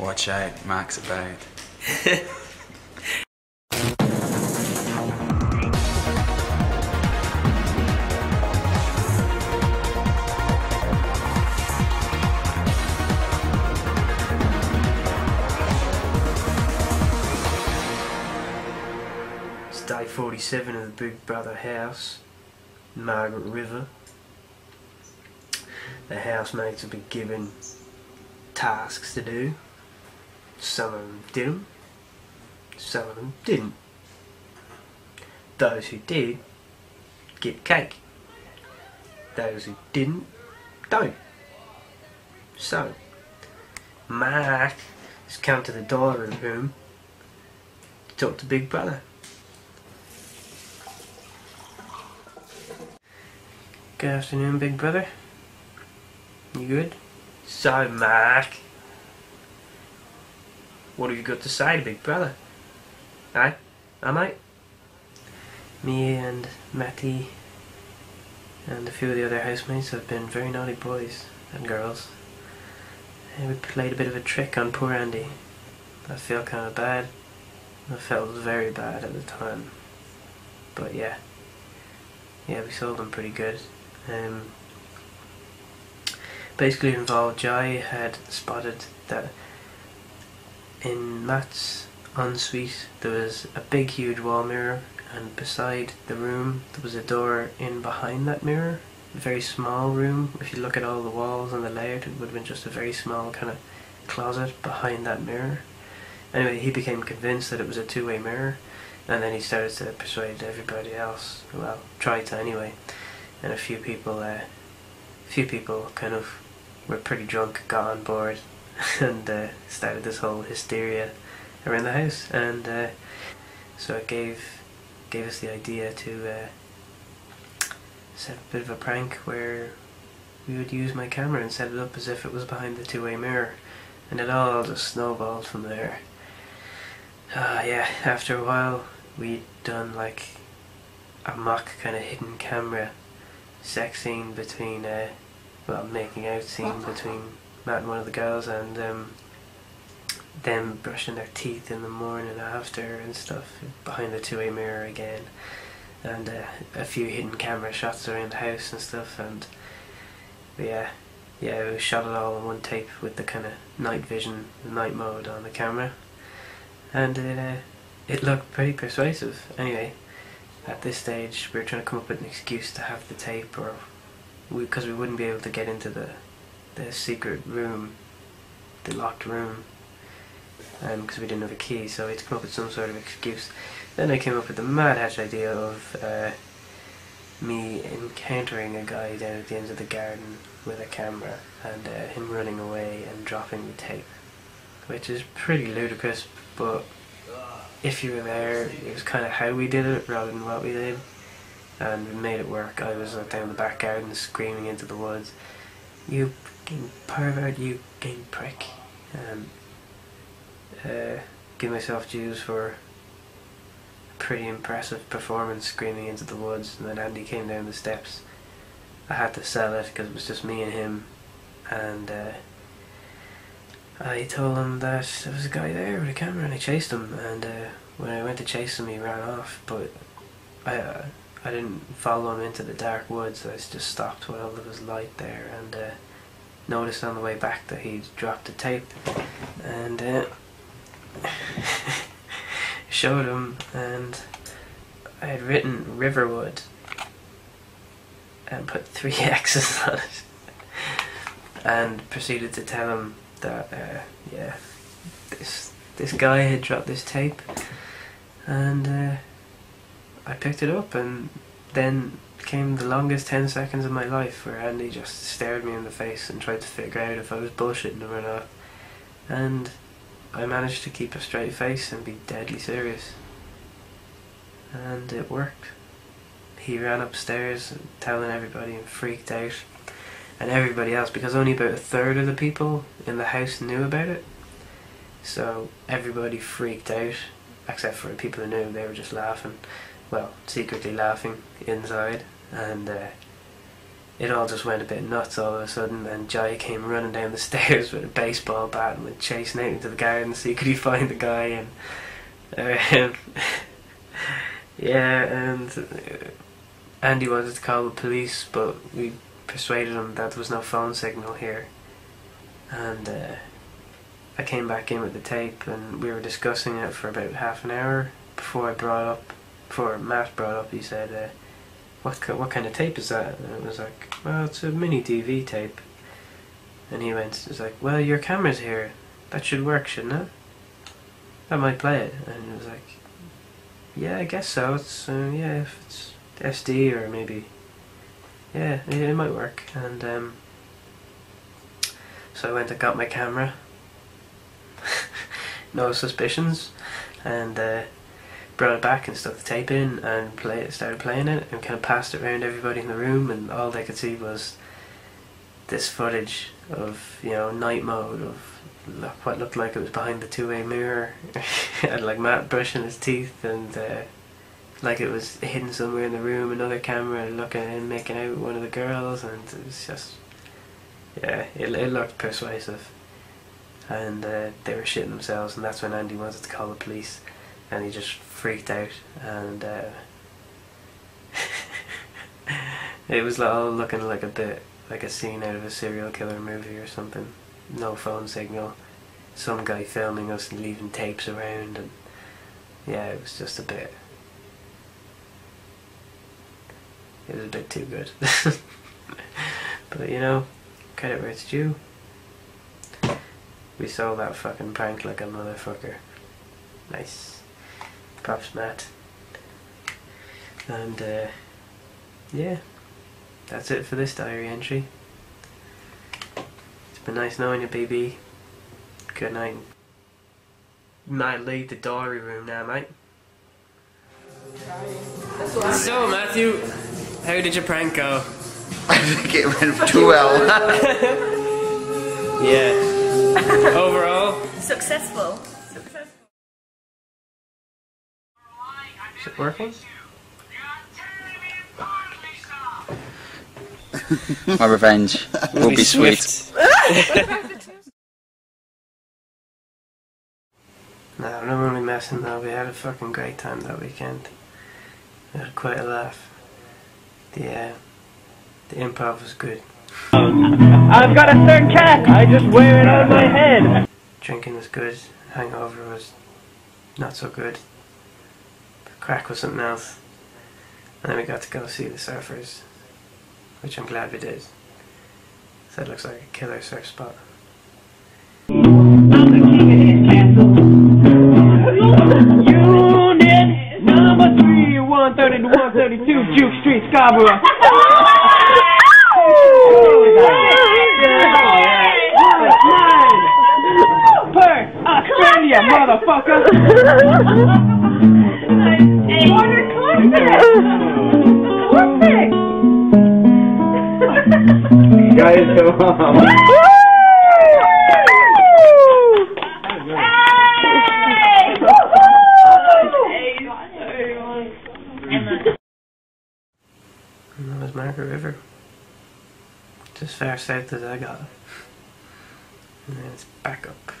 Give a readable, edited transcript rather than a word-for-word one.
Watch out, Mark's about. It's day 47 of the Big Brother house, Margaret River. The housemates have been given tasks to do. Some of them did them, some of them didn't. Those who did get cake. Those who didn't, don't. So, Mark has come to the dining room to talk to Big Brother. Good afternoon, Big Brother. You good? So, Mark, what have you got to say to Big Brother? Aye? Mate? Me and Matty and a few of the other housemates have been very naughty boys and girls. And we played a bit of a trick on poor Andy. I feel kind of bad. I felt very bad at the time. But yeah, we sold him pretty good. Basically involved, Jai had spotted that in Matt's ensuite there was a big huge wall mirror, and beside the room there was a door in behind that mirror. A very small room. If you look at all the walls and the layout, it would have been just a very small kind of closet behind that mirror. Anyway, he became convinced that it was a two-way mirror, and then he started to persuade everybody else, well, tried to anyway, and a few people kind of were pretty drunk, got on board and started this whole hysteria around the house, and so it gave us the idea to set a bit of a prank where we would use my camera and set it up as if it was behind the two-way mirror, and it all just snowballed from there. Yeah, after a while we'd done like a mock kind of hidden camera sex scene between well, making out scene between Matt and one of the girls, and them brushing their teeth in the morning after and stuff behind the two-way mirror again, and a few hidden camera shots around the house and stuff, and yeah, we shot it all on one tape with the kind of night vision, night mode on the camera, and it looked pretty persuasive. Anyway, at this stage we were trying to come up with an excuse to have the tape, or because we wouldn't be able to get into the secret room, the locked room, because we didn't have a key, so we had to come up with some sort of excuse. Then I came up with the mad hatch idea of me encountering a guy down at the end of the garden with a camera, and him running away and dropping the tape, which is pretty ludicrous, but if you were there, it was kind of how we did it rather than what we did, and we made it work. I was down the back garden screaming into the woods, "You fucking pervert, you fucking prick," and give myself dues for a pretty impressive performance screaming into the woods. And then Andy came down the steps. I had to sell it because it was just me and him, and I told him that there was a guy there with a camera, and I chased him, and when I went to chase him he ran off, but I didn't follow him into the dark woods. I just stopped while there was light there, and noticed on the way back that he'd dropped the tape, and showed him, and I had written Riverwood and put 3 X's on it, and proceeded to tell him that yeah, this guy had dropped this tape, and I picked it up, and then came the longest 10 seconds of my life where Andy just stared me in the face and tried to figure out if I was bullshitting him or not, and I managed to keep a straight face and be deadly serious, and it worked. He ran upstairs telling everybody and freaked out, and everybody else, because only about 1/3 of the people in the house knew about it, so everybody freaked out except for the people who knew. They were just laughing, well, secretly laughing inside, and it all just went a bit nuts all of a sudden, and Jai came running down the stairs with a baseball bat and went chasing out into the garden to see could he find the guy, and yeah, and Andy wanted to call the police, but we persuaded him that there was no phone signal here, and I came back in with the tape and we were discussing it for about half an hour before Matt brought up, he said, what kind of tape is that? And it was like, well, it's a mini DV tape. And he was like, well, your camera's here, that should work, shouldn't it? That might play it. And it was like, yeah, I guess so. It's yeah, if it's SD or maybe, yeah, it might work. And so I went and got my camera. No suspicions, and brought it back and stuck the tape in and started playing it, and kind of passed it around everybody in the room, and all they could see was this footage of, you know, night mode of what looked like it was behind the two-way mirror, and like Matt brushing his teeth, and like it was hidden somewhere in the room, another camera looking and making out with one of the girls, and it was just, yeah, it looked persuasive. And they were shitting themselves, and that's when Andy wanted to call the police, and he just freaked out, and it was all looking like a bit like a scene out of a serial killer movie or something. No phone signal, some guy filming us and leaving tapes around, and yeah, it was just a bit, it was a bit too good. But you know, credit where it's due. We sold that fucking prank like a motherfucker. Nice. Props, Matt. And yeah, that's it for this diary entry. It's been nice knowing you, BB. Good night. You might leave the diary room now, mate. So, Matthew, how did your prank go? I think it went too well. Yeah. Overall? Successful. Is it working? My revenge will be sweet. No, I'm not really messing though. We had a fucking great time that weekend. We had quite a laugh. The improv was good. I've got a third cat. I just wear it on my head. Drinking was good. Hangover was not so good. But crack was something else. And then we got to go see the surfers, which I'm glad we did. So it looks like a killer surf spot. Unit number 3, 130 to 132, Duke Street, Scarborough. Perth, Australia, motherfucker. Guys, go home. And that was Margaret River. Just far south as I got. And then it's back up.